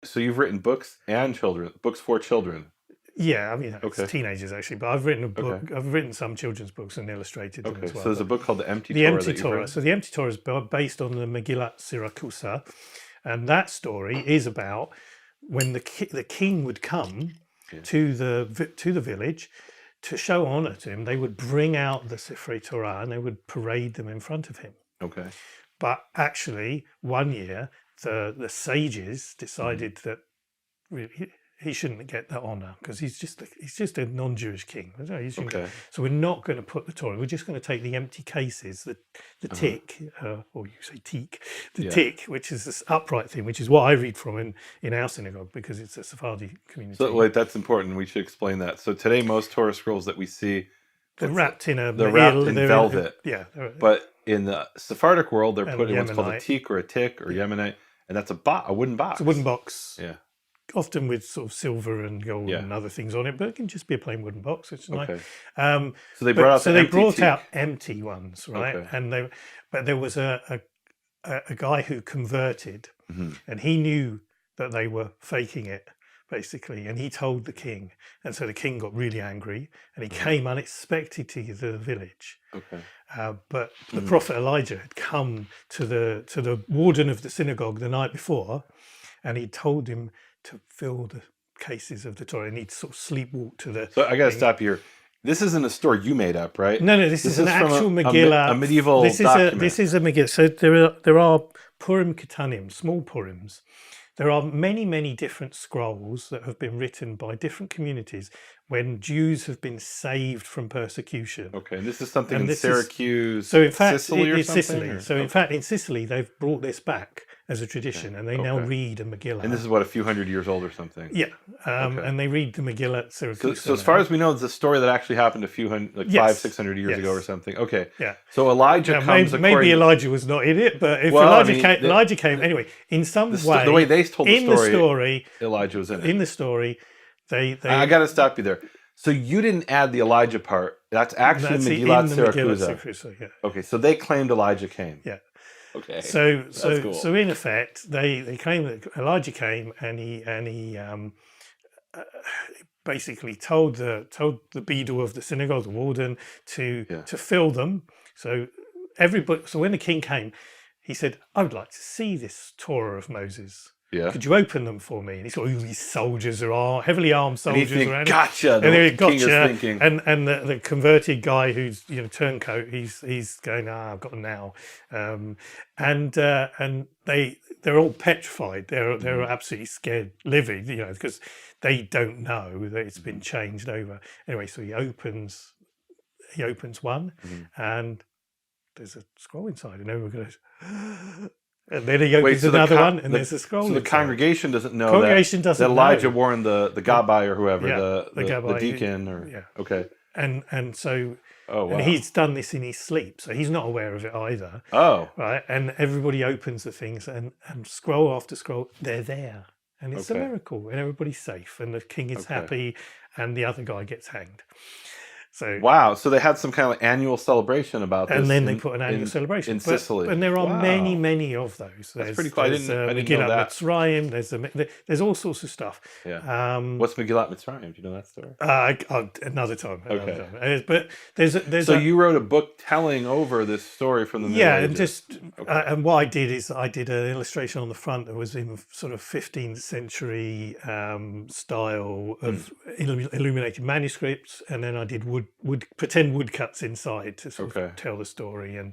So you've written books for children. Yeah, I mean, it's Okay. teenagers actually, but I've written a book. Okay. I've written some children's books and illustrated them Okay. as So well. there's a But book called the Empty the Torah Empty that you've Torah. written. So the Empty Torah is based on the Megillat Siracusa, and that story is about when the king would come Yeah. to the village to show honor to him. They would bring out the Sifrei Torah and they would parade them in front of him. Okay. But actually, one year the sages decided that he shouldn't get that honor because he's just a non-Jewish king. Okay. So we're not going to put the Torah. We're just going to take the empty cases, the tick, or you say teak, tick, which is this upright thing, which is what I read from in our synagogue because it's a Sephardi community. So wait, that's important. We should explain that. So today, most Torah scrolls that we see, they're wrapped in velvet. But in the Sephardic world, they're put in what's called a teak or a tick or Yemenite, and that's a wooden box. It's a wooden box. Yeah. Often with sort of silver and gold and other things on it, but it can just be a plain wooden box. It's nice. So they brought out empty ones, right? Okay. And there was a guy who converted, and he knew that they were faking it, basically, and he told the king, and so the king got really angry, and he came unexpected to the village. Okay. But the prophet Elijah had come to the warden of the synagogue the night before, and he told him to fill the cases of the Torah, and he'd sort of sleepwalk to the. So I got to stop here. This isn't a story you made up, right? No, this is an actual Megillah. A medieval document. This is a Megillah. So there are Purim Ketanim, small Purims. There are many, many different scrolls that have been written by different communities when Jews have been saved from persecution. Okay, and this is something in Syracuse, so in fact, Sicily or something? Sicily. So in fact, in Sicily, they've brought this back as a tradition, and they now read a Megillah. And this is what, a few hundred years old or something? Yeah, and they read the Megillah at Syracuse. So as far as we know, it's a story that actually happened a few hundred, like 500-600 years ago or something. Okay. Yeah. So Elijah comes. Maybe Elijah was not in it, but if Elijah came anyway. In some way, the way they told the story, Elijah was in it. In the story, they I got to stop you there. So you didn't add the Elijah part. That's actually Megillat Siracusa. Okay, so they claimed Elijah came. Yeah. Okay. So cool. So in effect, they claim that Elijah came and he basically told the beadle of the synagogue, the warden, to fill them. So when the king came, he said, "I would like to see this Torah of Moses. Yeah. Could you open them for me?" And he saw all these soldiers heavily armed soldiers around. Gotcha. And the converted guy who's turncoat, he's going, I've got them now. And they're all petrified. They're absolutely scared, livid, because they don't know that it's been changed over. Anyway, so he opens one, and there's a scroll inside, and everyone goes. And then he opens another one, and there's a scroll. So the congregation doesn't know that Elijah warned the Gabbai or whoever, the deacon, okay. And so, and he's done this in his sleep, so he's not aware of it either. Oh, right. And everybody opens the things, and scroll after scroll, they're there, and it's a miracle, and everybody's safe, and the king is happy, and the other guy gets hanged. So wow! So they had some kind of annual celebration about this, and then they put an annual celebration in Sicily. And there are many, many of those. That's pretty cool. I didn't know that. Mitzrayim, there's all sorts of stuff. Yeah. What's Megillat Mitzrayim? Do you know that story? Another time. Okay. But there's. So you wrote a book telling over this story from the Middle Ages. And what I did is I did an illustration on the front that was in sort of 15th century style of illuminated manuscripts, and then I did pretend woodcuts inside to sort of tell the story, and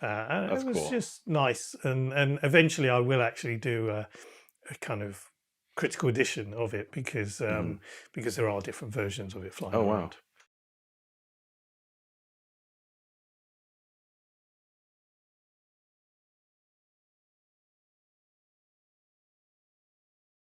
it was just nice. And eventually I will actually do a kind of critical edition of it because there are different versions of it flying around.